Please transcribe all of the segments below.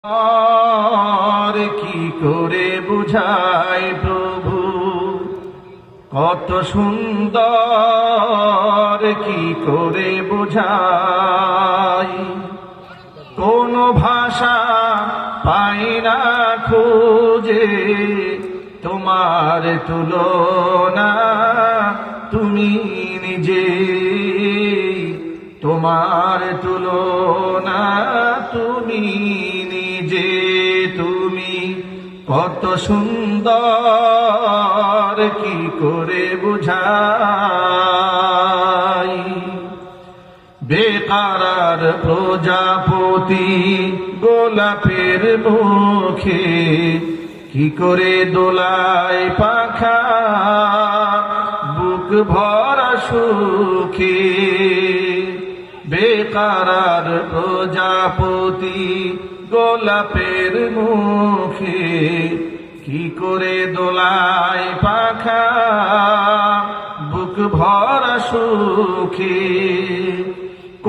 আর কি করে বুঝাই প্রভু কত সুন্দর, কি করে বুঝাই কোন ভাষা পাই না খুঁজে তোমার তুলনা তুমি নিজে, তোমার তুলনা তুমি নিজে। তুমি কত সুন্দর, কি করে বুঝাই বেকারার প্রজাপতি গোলাপের মুখে কি করে দোলায় পাখা বুক ভরা সুখে। বেকারার প্রজাপতি গোলাপের মুখে কি করে দোলায় পাখা বুক ভরা সুখে।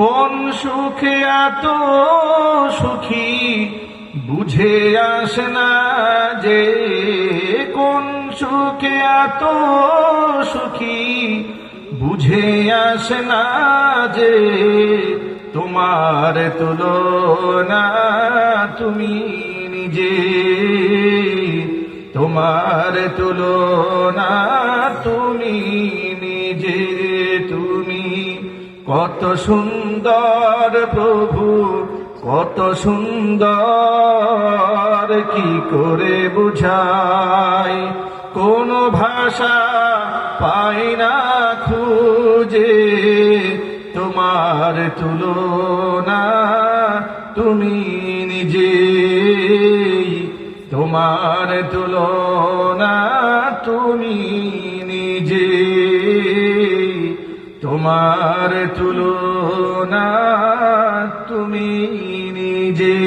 কোন সুখে এত সুখী বুঝে আসে না যে, কোন সুখে এত সুখী বুঝে আসে না যে, তোমার তুলনা তুমি নিজে, তোমার তুলনা তুমি নিজে। তুমি কত সুন্দর প্রভু, কত সুন্দর, কি করে বুঝাই কোন ভাষা পাই না খুঁজে তোমার তুলনা তুমি নিজে, তোমার তুলনা তুমি নিজে, তোমার তুলনা তুমি নিজে।